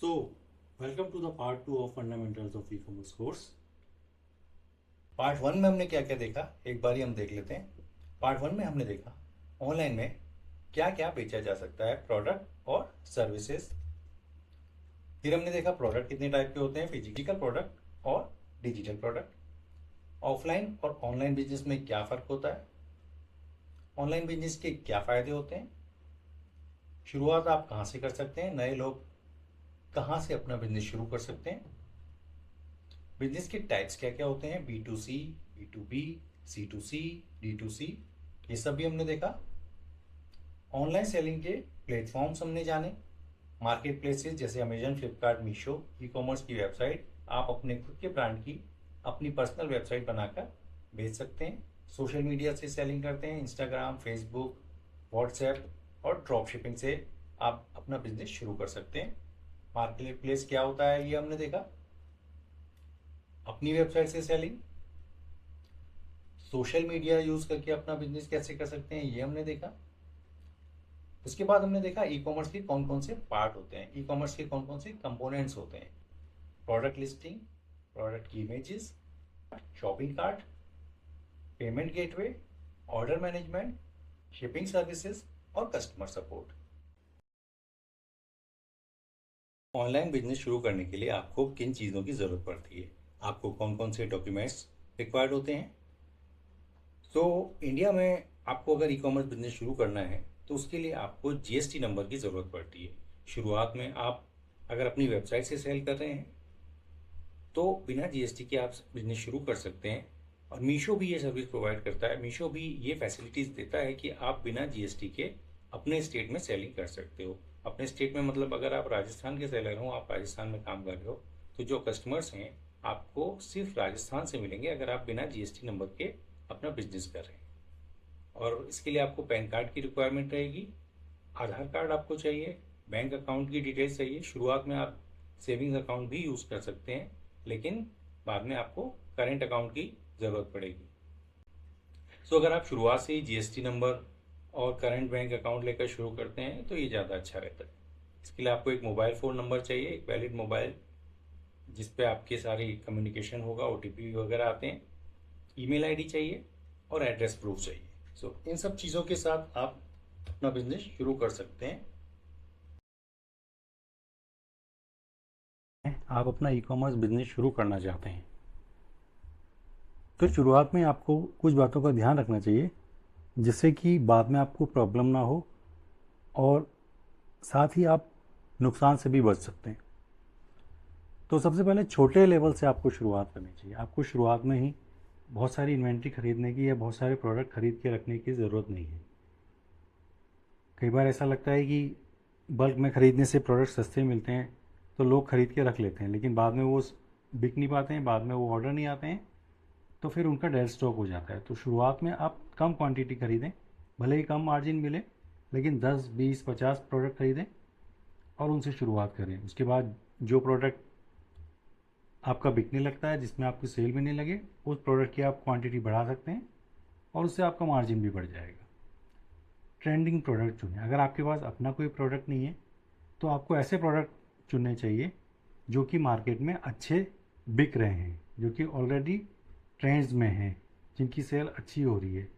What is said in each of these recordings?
So, welcome to the part 2 of Fundamentals of E-commerce course. Part one में हमने क्या क्या देखा, एक बार ही हम देख लेते हैं। पार्ट वन में हमने देखा ऑनलाइन में क्या क्या बेचा जा सकता है, प्रोडक्ट और सर्विसेज। फिर हमने देखा प्रोडक्ट कितने टाइप के होते हैं, फिजिकल प्रोडक्ट और डिजिटल प्रोडक्ट। ऑफलाइन और ऑनलाइन बिजनेस में क्या फ़र्क होता है, ऑनलाइन बिजनेस के क्या फ़ायदे होते हैं, शुरुआत आप कहाँ से कर सकते हैं, नए लोग कहाँ से अपना बिजनेस शुरू कर सकते हैं, बिजनेस के टाइप्स क्या क्या होते हैं, B2C, B2B, C2C, D2C, ये सब भी हमने देखा। ऑनलाइन सेलिंग के प्लेटफॉर्म्स हमने जाने, मार्केट प्लेसेस जैसे Amazon, Flipkart, Meesho, e commerce की वेबसाइट। आप अपने खुद के ब्रांड की अपनी पर्सनल वेबसाइट बनाकर बेच सकते हैं। सोशल मीडिया से सेलिंग करते हैं, इंस्टाग्राम, फेसबुक, व्हाट्सएप और ड्रॉप शिपिंग से आप अपना बिजनेस शुरू कर सकते हैं। मार्केट प्लेस क्या होता है ये हमने देखा, अपनी वेबसाइट से सेलिंग, सोशल मीडिया यूज़ करके अपना बिजनेस कैसे कर सकते हैं ये हमने देखा। उसके बाद हमने देखा ई कॉमर्स के कौन कौन से पार्ट होते हैं, ई कॉमर्स के कौन कौन से कंपोनेंट्स होते हैं, प्रोडक्ट लिस्टिंग, प्रोडक्ट की images, shopping cart, payment gateway, order management, shipping services और कस्टमर सपोर्ट। ऑनलाइन बिजनेस शुरू करने के लिए आपको किन चीज़ों की ज़रूरत पड़ती है, आपको कौन कौन से डॉक्यूमेंट्स रिक्वायर्ड होते हैं। तो इंडिया में आपको अगर ई कॉमर्स बिजनेस शुरू करना है तो उसके लिए आपको जीएसटी नंबर की ज़रूरत पड़ती है। शुरुआत में आप अगर अपनी वेबसाइट से सेल कर रहे हैं तो बिना जीएसटी के आप बिजनेस शुरू कर सकते हैं। और मीशो भी ये सर्विस प्रोवाइड करता है, मीशो भी ये फैसिलिटीज़ देता है कि आप बिना जीएसटी के अपने स्टेट में सेलिंग कर सकते हो। अपने स्टेट में मतलब अगर आप राजस्थान के सेलर हो, आप राजस्थान में काम कर रहे हो, तो जो कस्टमर्स हैं आपको सिर्फ राजस्थान से मिलेंगे अगर आप बिना जीएसटी नंबर के अपना बिजनेस कर रहे हैं। और इसके लिए आपको पैन कार्ड की रिक्वायरमेंट रहेगी, आधार कार्ड आपको चाहिए, बैंक अकाउंट की डिटेल्स चाहिए। शुरुआत में आप सेविंग्स अकाउंट भी यूज़ कर सकते हैं, लेकिन बाद में आपको करेंट अकाउंट की ज़रूरत पड़ेगी। सो अगर आप शुरुआत से ही जीएसटी नंबर और करंट बैंक अकाउंट लेकर शुरू करते हैं तो ये ज़्यादा अच्छा रहता है। इसके लिए आपको एक मोबाइल फ़ोन नंबर चाहिए, एक वैलिड मोबाइल जिस पे आपके सारी कम्युनिकेशन होगा, ओटीपी वगैरह आते हैं, ईमेल आईडी चाहिए और एड्रेस प्रूफ चाहिए। सो इन सब चीज़ों के साथ आप अपना बिजनेस शुरू कर सकते हैं। आप अपना ई कॉमर्स बिजनेस शुरू करना चाहते हैं तो शुरुआत में आपको कुछ बातों का ध्यान रखना चाहिए जिससे कि बाद में आपको प्रॉब्लम ना हो और साथ ही आप नुकसान से भी बच सकते हैं। तो सबसे पहले छोटे लेवल से आपको शुरुआत करनी चाहिए। आपको शुरुआत में ही बहुत सारी इन्वेंट्री खरीदने की या बहुत सारे प्रोडक्ट खरीद के रखने की ज़रूरत नहीं है। कई बार ऐसा लगता है कि बल्क में ख़रीदने से प्रोडक्ट सस्ते मिलते हैं तो लोग ख़रीद के रख लेते हैं, लेकिन बाद में वो बिक नहीं पाते हैं, बाद में वो ऑर्डर नहीं आते हैं, तो फिर उनका डेड स्टॉक हो जाता है। तो शुरुआत में आप कम क्वांटिटी खरीदें, भले ही कम मार्जिन मिले, लेकिन 10, 20, 50 प्रोडक्ट खरीदें और उनसे शुरुआत करें। उसके बाद जो प्रोडक्ट आपका बिकने लगता है, जिसमें आपकी सेल भी नहीं लगे, उस प्रोडक्ट की आप क्वांटिटी बढ़ा सकते हैं और उससे आपका मार्जिन भी बढ़ जाएगा। ट्रेंडिंग प्रोडक्ट चुनें। अगर आपके पास अपना कोई प्रोडक्ट नहीं है तो आपको ऐसे प्रोडक्ट चुनने चाहिए जो कि मार्केट में अच्छे बिक रहे हैं, जो कि ऑलरेडी ट्रेंड्स में हैं, जिनकी सेल अच्छी हो रही है।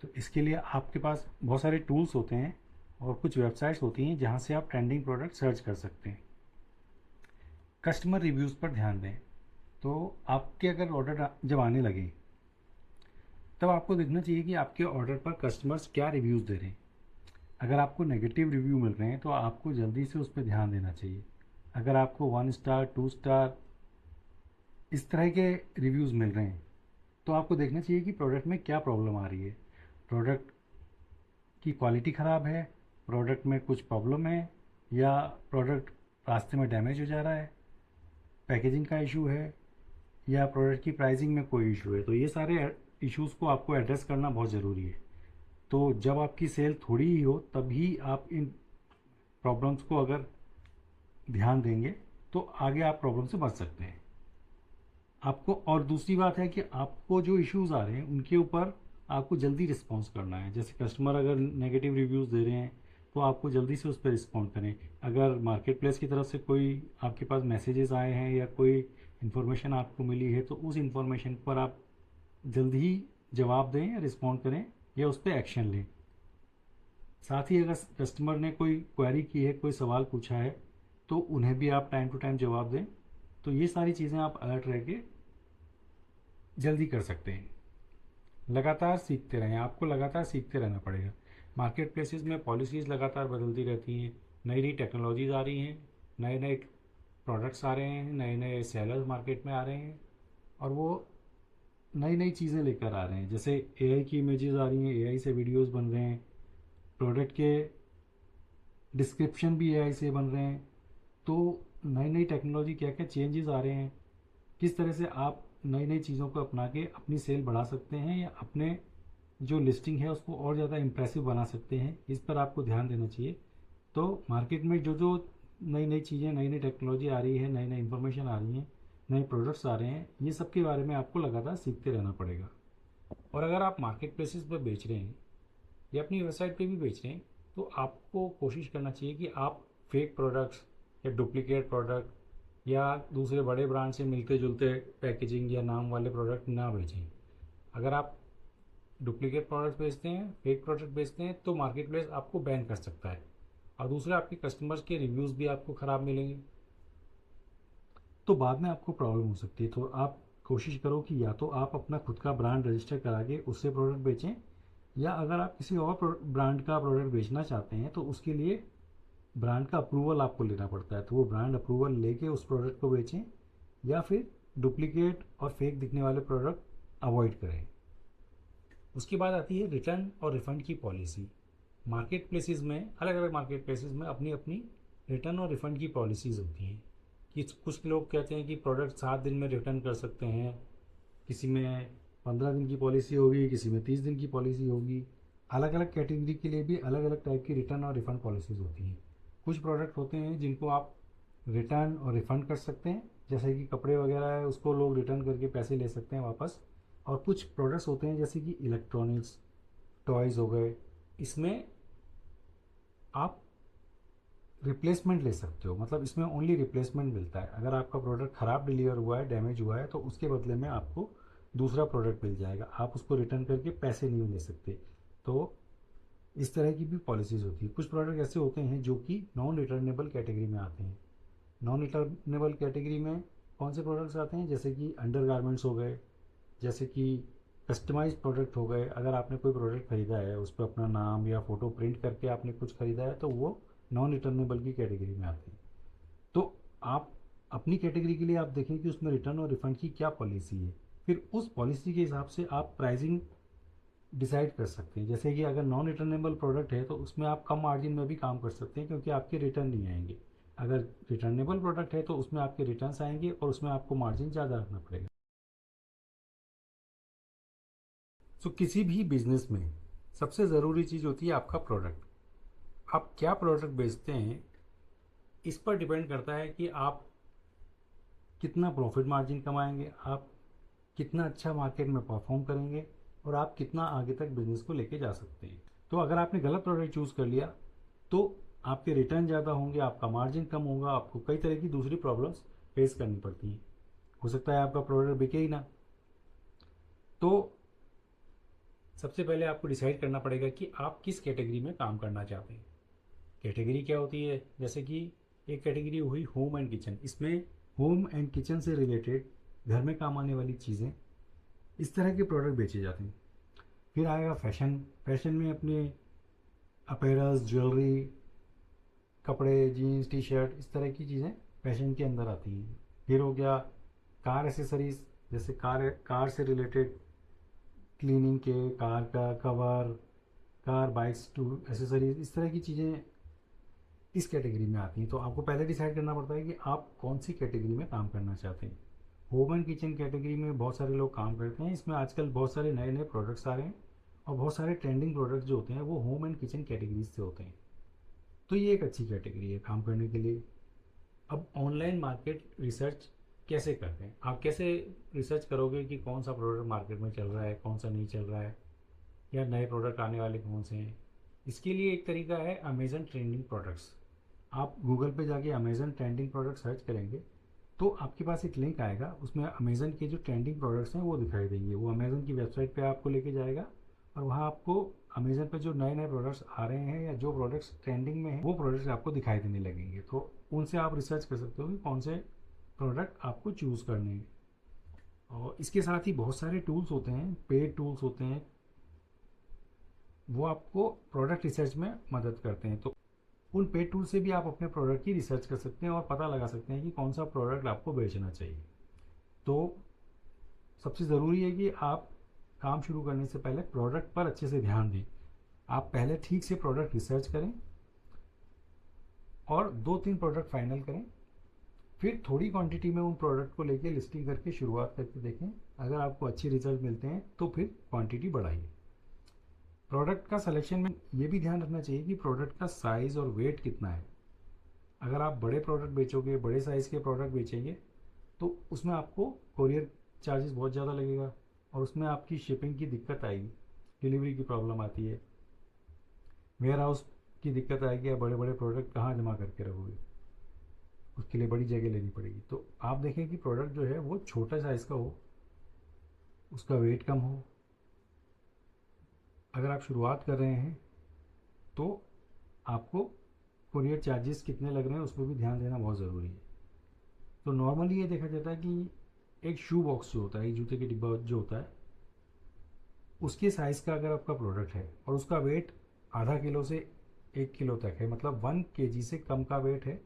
तो इसके लिए आपके पास बहुत सारे टूल्स होते हैं और कुछ वेबसाइट्स होती हैं जहाँ से आप ट्रेंडिंग प्रोडक्ट सर्च कर सकते हैं। कस्टमर रिव्यूज़ पर ध्यान दें। तो आपके अगर ऑर्डर जब आने लगे तब आपको देखना चाहिए कि आपके ऑर्डर पर कस्टमर्स क्या रिव्यूज़ दे रहे हैं। अगर आपको नेगेटिव रिव्यू मिल रहे हैं तो आपको जल्दी से उस पर ध्यान देना चाहिए। अगर आपको 1 स्टार, 2 स्टार इस तरह के रिव्यूज़ मिल रहे हैं तो आपको देखना चाहिए कि प्रोडक्ट में क्या प्रॉब्लम आ रही है। प्रोडक्ट की क्वालिटी ख़राब है, प्रोडक्ट में कुछ प्रॉब्लम है, या प्रोडक्ट रास्ते में डैमेज हो जा रहा है, पैकेजिंग का इशू है, या प्रोडक्ट की प्राइसिंग में कोई इशू है। तो ये सारे इश्यूज़ को आपको एड्रेस करना बहुत ज़रूरी है। तो जब आपकी सेल थोड़ी ही हो तभी आप इन प्रॉब्लम्स को अगर ध्यान देंगे तो आगे आप प्रॉब्लम से बच सकते हैं। आपको और दूसरी बात है कि आपको जो इश्यूज़ आ रहे हैं उनके ऊपर आपको जल्दी रिस्पॉन्स करना है। जैसे कस्टमर अगर नेगेटिव रिव्यूज़ दे रहे हैं तो आपको जल्दी से उस पर रिस्पॉन्ड करें। अगर मार्केट प्लेस की तरफ से कोई आपके पास मैसेजेस आए हैं या कोई इन्फॉर्मेशन आपको मिली है तो उस इन्फॉर्मेशन पर आप जल्दी ही जवाब दें या रिस्पॉन्ड करें या उस पर एक्शन लें। साथ ही अगर कस्टमर ने कोई क्वेरी की है, कोई सवाल पूछा है, तो उन्हें भी आप टाइम टू टाइम जवाब दें। तो ये सारी चीज़ें आप अलर्ट रह के जल्दी कर सकते हैं। लगातार सीखते रहें, आपको लगातार सीखते रहना पड़ेगा। मार्केट प्लेसेस में पॉलिसीज़ लगातार बदलती रहती हैं, नई नई टेक्नोलॉजीज़ आ रही हैं, नए नए प्रोडक्ट्स आ रहे हैं, नए नए सेलर्स मार्केट में आ रहे हैं और वो नई नई चीज़ें लेकर आ रहे हैं। जैसे एआई की इमेजेस आ रही हैं, एआई से वीडियोस बन रहे हैं, प्रोडक्ट के डिस्क्रिप्शन भी एआई से बन रहे हैं। तो नई नई टेक्नोलॉजी, क्या क्या चेंजेस आ रहे हैं, किस तरह से आप नई नई चीज़ों को अपना के अपनी सेल बढ़ा सकते हैं या अपने जो लिस्टिंग है उसको और ज़्यादा इम्प्रेसिव बना सकते हैं, इस पर आपको ध्यान देना चाहिए। तो मार्केट में जो जो नई नई चीज़ें, नई नई टेक्नोलॉजी आ रही है, नई नई इन्फॉर्मेशन आ रही हैं, नए प्रोडक्ट्स आ रहे हैं, ये सब के बारे में आपको लगातार सीखते रहना पड़ेगा। और अगर आप मार्केट प्लेसेस पर बेच रहे हैं या अपनी वेबसाइट पे भी बेच रहे हैं तो आपको कोशिश करना चाहिए कि आप फेक प्रोडक्ट्स या डुप्लीकेट प्रोडक्ट या दूसरे बड़े ब्रांड से मिलते जुलते पैकेजिंग या नाम वाले प्रोडक्ट ना बेचें। अगर आप डुप्लीकेट प्रोडक्ट बेचते हैं, फेक प्रोडक्ट बेचते हैं, तो मार्केट प्लेस आपको बैन कर सकता है और दूसरा आपके कस्टमर्स के रिव्यूज़ भी आपको ख़राब मिलेंगे, तो बाद में आपको प्रॉब्लम हो सकती है। तो आप कोशिश करो कि या तो आप अपना खुद का ब्रांड रजिस्टर करा के उससे प्रोडक्ट बेचें, या अगर आप किसी और ब्रांड का प्रोडक्ट बेचना चाहते हैं तो उसके लिए ब्रांड का अप्रूवल आपको लेना पड़ता है। तो वो ब्रांड अप्रूवल लेके उस प्रोडक्ट को बेचें या फिर डुप्लीकेट और फेक दिखने वाले प्रोडक्ट अवॉइड करें। उसके बाद आती है रिटर्न और रिफ़ंड की पॉलिसी। मार्केट प्लेसेस में, अलग अलग मार्केट प्लेसेस में अपनी अपनी रिटर्न और रिफ़ंड की पॉलिसीज़ होती हैं कि कुछ लोग कहते हैं कि प्रोडक्ट 7 दिन में रिटर्न कर सकते हैं, किसी में 15 दिन की पॉलिसी होगी, किसी में 30 दिन की पॉलिसी होगी। अलग अलग कैटेगरी के लिए भी अलग अलग टाइप की रिटर्न और रिफ़ंड पॉलिसीज़ होती हैं। कुछ प्रोडक्ट होते हैं जिनको आप रिटर्न और रिफ़ंड कर सकते हैं, जैसे कि कपड़े वगैरह है, उसको लोग रिटर्न करके पैसे ले सकते हैं वापस। और कुछ प्रोडक्ट्स होते हैं जैसे कि इलेक्ट्रॉनिक्स, टॉयज़ हो गए, इसमें आप रिप्लेसमेंट ले सकते हो। मतलब इसमें ओनली रिप्लेसमेंट मिलता है। अगर आपका प्रोडक्ट ख़राब डिलीवर हुआ है, डैमेज हुआ है, तो उसके बदले में आपको दूसरा प्रोडक्ट मिल जाएगा, आप उसको रिटर्न करके पैसे नहीं ले सकते। तो इस तरह की भी पॉलिसीज़ होती है। कुछ प्रोडक्ट ऐसे होते हैं जो कि नॉन रिटर्नेबल कैटेगरी में आते हैं। नॉन रिटर्नेबल कैटेगरी में कौन से प्रोडक्ट्स आते हैं, जैसे कि अंडर गारमेंट्स हो गए, जैसे कि कस्टमाइज प्रोडक्ट हो गए। अगर आपने कोई प्रोडक्ट ख़रीदा है, उस पर अपना नाम या फ़ोटो प्रिंट करके आपने कुछ ख़रीदा है, तो वो नॉन रिटर्नेबल की कैटेगरी में आते हैं। तो आप अपनी कैटेगरी के लिए आप देखें कि उसमें रिटर्न और रिफ़ंड की क्या पॉलिसी है, फिर उस पॉलिसी के हिसाब से आप प्राइसिंग डिसाइड कर सकते हैं। जैसे कि अगर नॉन रिटर्नेबल प्रोडक्ट है तो उसमें आप कम मार्जिन में भी काम कर सकते हैं क्योंकि आपके रिटर्न नहीं आएंगे। अगर रिटर्नेबल प्रोडक्ट है तो उसमें आपके रिटर्न्स आएंगे और उसमें आपको मार्जिन ज़्यादा रखना पड़ेगा। तो किसी भी बिजनेस में सबसे ज़रूरी चीज़ होती है आपका प्रोडक्ट। आप क्या प्रोडक्ट बेचते हैं इस पर डिपेंड करता है कि आप कितना प्रॉफिट मार्जिन कमाएंगे, आप कितना अच्छा मार्केट में परफॉर्म करेंगे और आप कितना आगे तक बिजनेस को लेके जा सकते हैं। तो अगर आपने गलत प्रोडक्ट चूज़ कर लिया तो आपके रिटर्न ज़्यादा होंगे, आपका मार्जिन कम होगा, आपको कई तरह की दूसरी प्रॉब्लम्स फेस करनी पड़ती हैं। हो सकता है आपका प्रोडक्ट बिके ही ना। तो सबसे पहले आपको डिसाइड करना पड़ेगा कि आप किस कैटेगरी में काम करना चाहते हैं। कैटेगरी क्या होती है, जैसे कि एक कैटेगरी हुई होम एंड किचन। इसमें होम एंड किचन से रिलेटेड घर में काम आने वाली चीज़ें, इस तरह के प्रोडक्ट बेचे जाते हैं। फिर आएगा फैशन। फैशन में अपने अपैरल्स, ज्वेलरी, कपड़े, जीन्स, टी शर्ट, इस तरह की चीज़ें फैशन के अंदर आती हैं। फिर हो गया कार एसेसरीज, जैसे कार से रिलेटेड क्लीनिंग के, कार का cover, car bikes to accessories, इस तरह की चीज़ें इस कैटेगरी में आती हैं। तो आपको पहले डिसाइड करना पड़ता है कि आप कौन सी कैटेगरी में काम करना चाहते हैं। होम एंड किचन कैटेगरी में बहुत सारे लोग काम करते हैं। इसमें आजकल बहुत सारे नए नए प्रोडक्ट्स आ रहे हैं और बहुत सारे ट्रेंडिंग प्रोडक्ट्स जो होते हैं वो होम एंड किचन कैटेगरीज से होते हैं। तो ये एक अच्छी कैटेगरी है काम करने के लिए। अब ऑनलाइन मार्केट रिसर्च कैसे करते हैं, आप कैसे रिसर्च करोगे कि कौन सा प्रोडक्ट मार्केट में चल रहा है, कौन सा नहीं चल रहा है, या नए प्रोडक्ट आने वाले कौन से हैं, इसके लिए एक तरीका है अमेज़न ट्रेंडिंग प्रोडक्ट्स। आप गूगल पे जाके अमेज़न ट्रेंडिंग प्रोडक्ट सर्च करेंगे तो आपके पास एक लिंक आएगा, उसमें अमेज़न के जो ट्रेंडिंग प्रोडक्ट्स हैं वो दिखाई देंगे। वो अमेज़न की वेबसाइट पे आपको लेके जाएगा और वहाँ आपको अमेज़न पे जो नए नए प्रोडक्ट्स आ रहे हैं या जो प्रोडक्ट्स ट्रेंडिंग में हैं वो प्रोडक्ट्स आपको दिखाई देने लगेंगे। तो उनसे आप रिसर्च कर सकते हो कि कौन से प्रोडक्ट आपको चूज़ करने हैं। और इसके साथ ही बहुत सारे टूल्स होते हैं, पेड टूल्स होते हैं, वो आपको प्रोडक्ट रिसर्च में मदद करते हैं। तो उन पेड टूल से भी आप अपने प्रोडक्ट की रिसर्च कर सकते हैं और पता लगा सकते हैं कि कौन सा प्रोडक्ट आपको बेचना चाहिए। तो सबसे ज़रूरी है कि आप काम शुरू करने से पहले प्रोडक्ट पर अच्छे से ध्यान दें। आप पहले ठीक से प्रोडक्ट रिसर्च करें और 2-3 प्रोडक्ट फाइनल करें, फिर थोड़ी क्वांटिटी में उन प्रोडक्ट को लेके लिस्टिंग करके शुरुआत करके देखें। अगर आपको अच्छे रिजल्ट मिलते हैं तो फिर क्वांटिटी बढ़ाइए। प्रोडक्ट का सिलेक्शन में ये भी ध्यान रखना चाहिए कि प्रोडक्ट का साइज़ और वेट कितना है। अगर आप बड़े प्रोडक्ट बेचोगे, बड़े साइज़ के प्रोडक्ट बेचेंगे तो उसमें आपको कोरियर चार्जेस बहुत ज़्यादा लगेगा और उसमें आपकी शिपिंग की दिक्कत आएगी, डिलीवरी की प्रॉब्लम आती है, वेयर हाउस की दिक्कत आएगी। आप बड़े बड़े प्रोडक्ट कहाँ जमा करके रखोगे, उसके लिए बड़ी जगह लेनी पड़ेगी। तो आप देखें कि प्रोडक्ट जो है वो छोटा साइज़ का हो, उसका वेट कम हो। अगर आप शुरुआत कर रहे हैं तो आपको कुरियर चार्जेस कितने लग रहे हैं उस पर भी ध्यान देना बहुत ज़रूरी है। तो नॉर्मली ये देखा जाता है कि एक शू बॉक्स जो होता है, जूते के डिब्बा जो होता है, उसके साइज़ का अगर आपका प्रोडक्ट है और उसका वेट आधा किलो से 1 किलो तक है, मतलब 1 kg से कम का वेट है,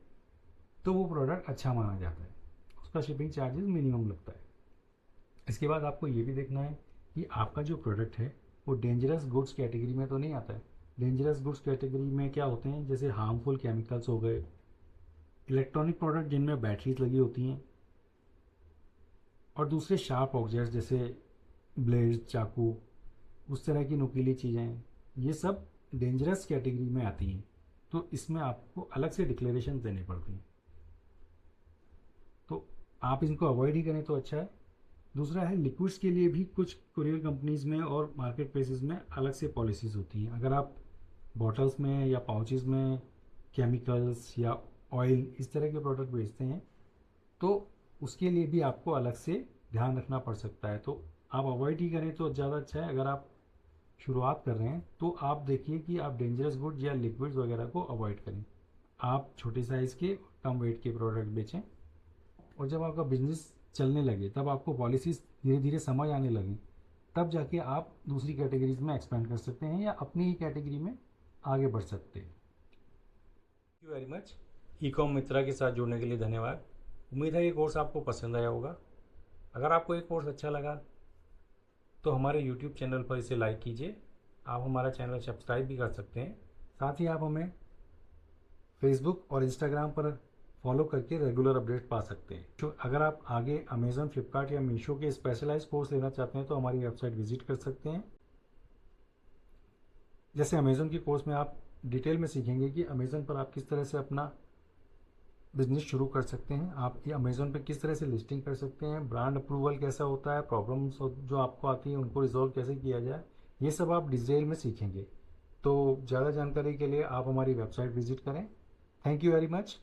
तो वो प्रोडक्ट अच्छा माना जाता है। उसका शिपिंग चार्जेस मिनिमम लगता है। इसके बाद आपको ये भी देखना है कि आपका जो प्रोडक्ट है वो डेंजरस गुड्स कैटेगरी में तो नहीं आता है। डेंजरस गुड्स कैटेगरी में क्या होते हैं, जैसे हार्मफुल केमिकल्स हो गए, इलेक्ट्रॉनिक प्रोडक्ट जिनमें बैटरीज लगी होती हैं, और दूसरे शार्प ऑब्जेक्ट्स जैसे ब्लेड, चाकू, उस तरह की नुकीली चीज़ें, ये सब डेंजरस कैटेगरी में आती हैं। तो इसमें आपको अलग से डिक्लेरेशन देने पड़ती हैं, तो आप इनको अवॉइड ही करें तो अच्छा है। दूसरा है लिक्विड्स के लिए भी कुछ कुरियर कंपनीज़ में और मार्केट प्लेसेस में अलग से पॉलिसीज़ होती हैं। अगर आप बॉटल्स में या पाउचेस में केमिकल्स या ऑयल इस तरह के प्रोडक्ट बेचते हैं तो उसके लिए भी आपको अलग से ध्यान रखना पड़ सकता है। तो आप अवॉइड ही करें तो ज़्यादा अच्छा है। अगर आप शुरुआत कर रहे हैं तो आप देखिए कि आप डेंजरस गुड्स या लिक्विड्स वगैरह को अवॉइड करें। आप छोटे साइज़ के कम वेट के प्रोडक्ट बेचें, और जब आपका बिजनेस चलने लगे तब आपको पॉलिसीज़ धीरे धीरे समझ आने लगी, तब जाके आप दूसरी कैटेगरीज में एक्सपेंड कर सकते हैं या अपनी ही कैटेगरी में आगे बढ़ सकते हैं। Thank you very much. E com मित्रा के साथ जुड़ने के लिए धन्यवाद। उम्मीद है ये कोर्स आपको पसंद आया होगा। अगर आपको ये कोर्स अच्छा लगा तो हमारे यूट्यूब चैनल पर इसे लाइक कीजिए। आप हमारा चैनल सब्सक्राइब भी कर सकते हैं। साथ ही आप हमें फेसबुक और इंस्टाग्राम पर फॉलो करके रेगुलर अपडेट पा सकते हैं। तो अगर आप आगे अमेज़न, फ्लिपकार्ट या मीशो के स्पेशलाइज्ड कोर्स लेना चाहते हैं तो हमारी वेबसाइट विजिट कर सकते हैं। जैसे अमेज़न के कोर्स में आप डिटेल में सीखेंगे कि अमेज़न पर आप किस तरह से अपना बिजनेस शुरू कर सकते हैं, आप ये अमेज़न पे किस तरह से लिस्टिंग कर सकते हैं, ब्रांड अप्रूवल कैसा होता है, प्रॉब्लम्स जो आपको आती हैं उनको रिजॉल्व कैसे किया जाए, ये सब आप डिटेल में सीखेंगे। तो ज़्यादा जानकारी के लिए आप हमारी वेबसाइट विजिट करें। Thank you very much.